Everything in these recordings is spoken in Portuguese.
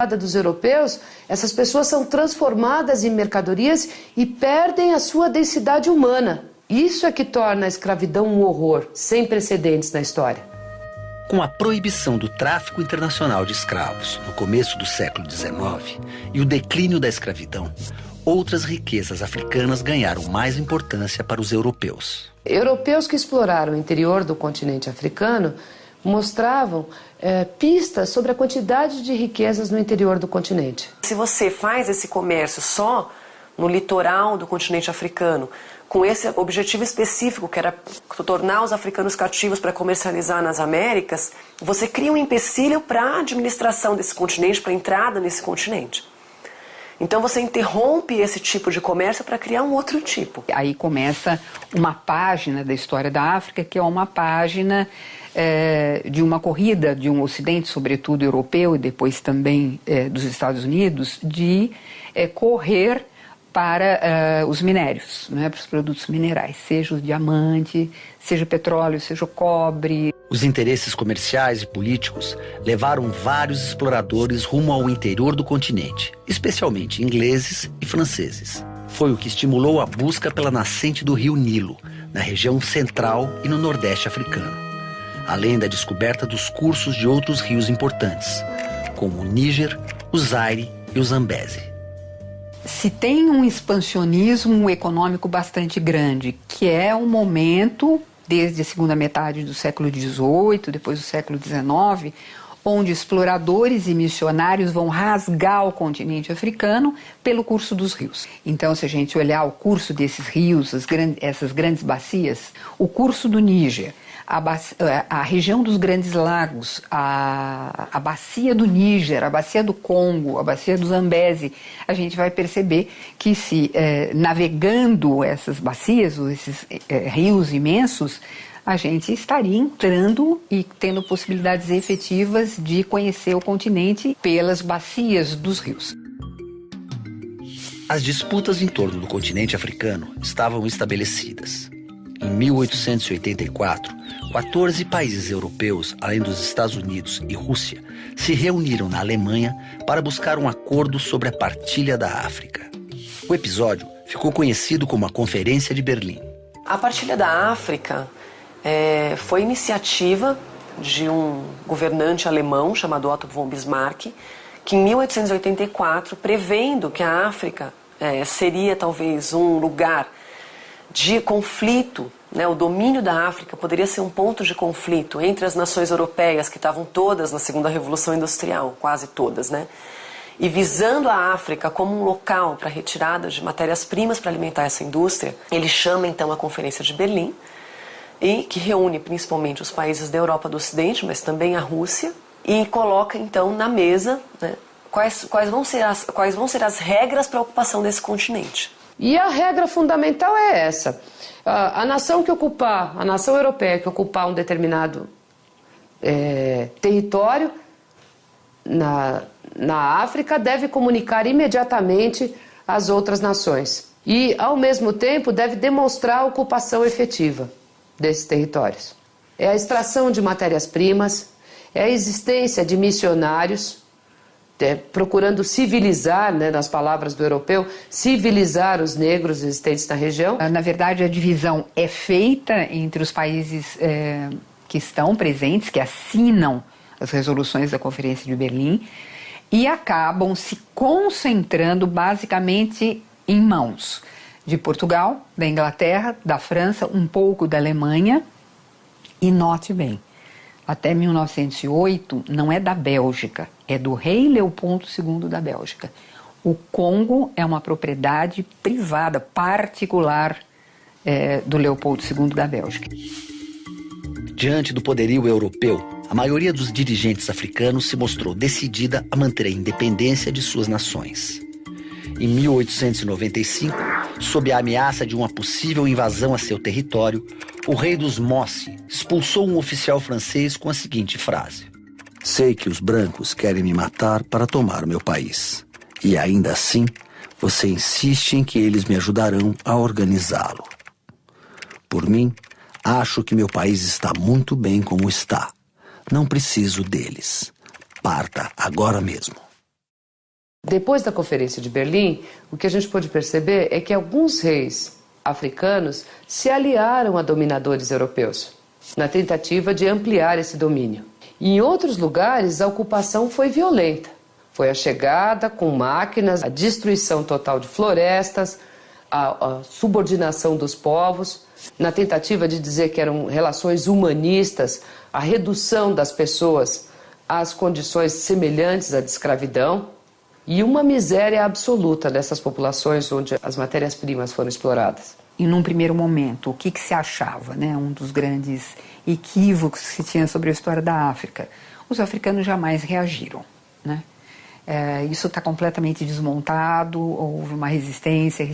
Dos europeus, essas pessoas são transformadas em mercadorias e perdem a sua densidade humana. Isso é que torna a escravidão um horror sem precedentes na história. Com a proibição do tráfico internacional de escravos no começo do século XIX e o declínio da escravidão, outras riquezas africanas ganharam mais importância para os europeus. Europeus que exploraram o interior do continente africano mostravam pistas sobre a quantidade de riquezas no interior do continente. Se você faz esse comércio só no litoral do continente africano, com esse objetivo específico, que era tornar os africanos cativos para comercializar nas Américas, você cria um empecilho para a administração desse continente, para a entrada nesse continente. Então você interrompe esse tipo de comércio para criar um outro tipo. Aí começa uma página da história da África, que é uma página de uma corrida de um ocidente, sobretudo europeu, e depois também dos Estados Unidos, de correr para os minérios, né, para os produtos minerais, seja o diamante, seja o petróleo, seja o cobre. Os interesses comerciais e políticos levaram vários exploradores rumo ao interior do continente, especialmente ingleses e franceses. Foi o que estimulou a busca pela nascente do rio Nilo, na região central e no nordeste africano, além da descoberta dos cursos de outros rios importantes, como o Níger, o Zaire e o Zambeze. Se tem um expansionismo econômico bastante grande, que é um momento, desde a segunda metade do século XVIII, depois do século XIX, onde exploradores e missionários vão rasgar o continente africano pelo curso dos rios. Então, se a gente olhar o curso desses rios, essas grandes bacias, o curso do Níger, a região dos Grandes Lagos, a bacia do Níger, a bacia do Congo, a bacia do Zambeze, a gente vai perceber que navegando essas bacias, esses rios imensos, a gente estaria entrando e tendo possibilidades efetivas de conhecer o continente pelas bacias dos rios. As disputas em torno do continente africano estavam estabelecidas. Em 1884, 14 países europeus, além dos Estados Unidos e Rússia, se reuniram na Alemanha para buscar um acordo sobre a partilha da África. O episódio ficou conhecido como a Conferência de Berlim. A partilha da África foi iniciativa de um governante alemão chamado Otto von Bismarck, que em 1884, prevendo que a África seria talvez um lugar de conflito, né, o domínio da África poderia ser um ponto de conflito entre as nações europeias, que estavam todas na segunda revolução industrial, quase todas, né? E visando a África como um local para retirada de matérias-primas para alimentar essa indústria, ele chama então a Conferência de Berlim, e que reúne principalmente os países da Europa do Ocidente, mas também a Rússia, e coloca então na mesa, né, quais vão ser as regras para a ocupação desse continente. E a regra fundamental é essa: a nação europeia que ocupar um determinado território na África deve comunicar imediatamente às outras nações e, ao mesmo tempo, deve demonstrar a ocupação efetiva desses territórios. É a extração de matérias-primas, é a existência de missionários, procurando civilizar, né, nas palavras do europeu, civilizar os negros existentes na região. Na verdade, a divisão é feita entre os países que estão presentes, que assinam as resoluções da Conferência de Berlim, e acabam se concentrando basicamente em mãos de Portugal, da Inglaterra, da França, um pouco da Alemanha, e note bem, até 1908 não é da Bélgica, é do rei Leopoldo II da Bélgica. O Congo é uma propriedade privada, particular, do Leopoldo II da Bélgica. Diante do poderio europeu, a maioria dos dirigentes africanos se mostrou decidida a manter a independência de suas nações. Em 1895, sob a ameaça de uma possível invasão a seu território, o rei dos Mossi expulsou um oficial francês com a seguinte frase: "Sei que os brancos querem me matar para tomar o meu país. E ainda assim, você insiste em que eles me ajudarão a organizá-lo. Por mim, acho que meu país está muito bem como está. Não preciso deles. Parta agora mesmo." Depois da Conferência de Berlim, o que a gente pôde perceber é que alguns reis africanos se aliaram a dominadores europeus, na tentativa de ampliar esse domínio. Em outros lugares, a ocupação foi violenta. Foi a chegada com máquinas, a destruição total de florestas, a subordinação dos povos, na tentativa de dizer que eram relações humanistas, a redução das pessoas às condições semelhantes à de escravidão e uma miséria absoluta dessas populações onde as matérias-primas foram exploradas. E num primeiro momento, o que se achava, né? Um dos grandes equívocos que se tinha sobre a história da África. Os africanos jamais reagiram, né? Isso está completamente desmontado, houve uma resistência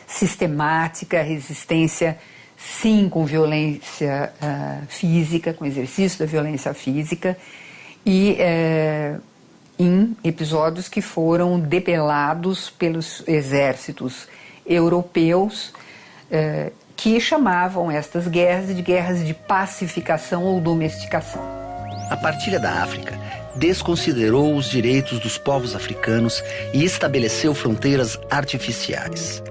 sistemática, resistência sim com violência física, com exercício da violência física e em episódios que foram debelados pelos exércitos europeus que chamavam estas guerras de guerras de pacificação ou domesticação. A partilha da África desconsiderou os direitos dos povos africanos e estabeleceu fronteiras artificiais.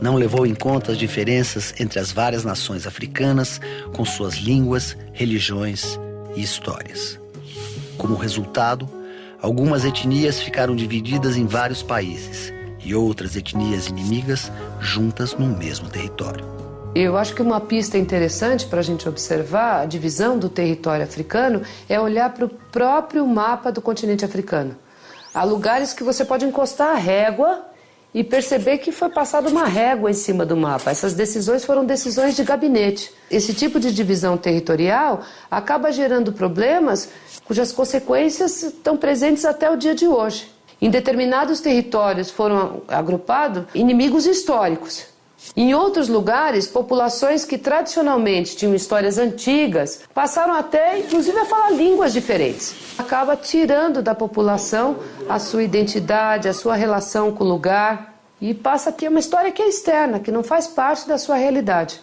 Não levou em conta as diferenças entre as várias nações africanas, com suas línguas, religiões e histórias. Como resultado, algumas etnias ficaram divididas em vários países e outras etnias inimigas juntas no mesmo território. Eu acho que uma pista interessante para a gente observar a divisão do território africano é olhar para o próprio mapa do continente africano. Há lugares que você pode encostar a régua e perceber que foi passada uma régua em cima do mapa. Essas decisões foram decisões de gabinete. Esse tipo de divisão territorial acaba gerando problemas cujas consequências estão presentes até o dia de hoje. Em determinados territórios foram agrupados inimigos históricos. Em outros lugares, populações que tradicionalmente tinham histórias antigas passaram até, inclusive, a falar línguas diferentes. Acaba tirando da população a sua identidade, a sua relação com o lugar e passa a ter uma história que é externa, que não faz parte da sua realidade.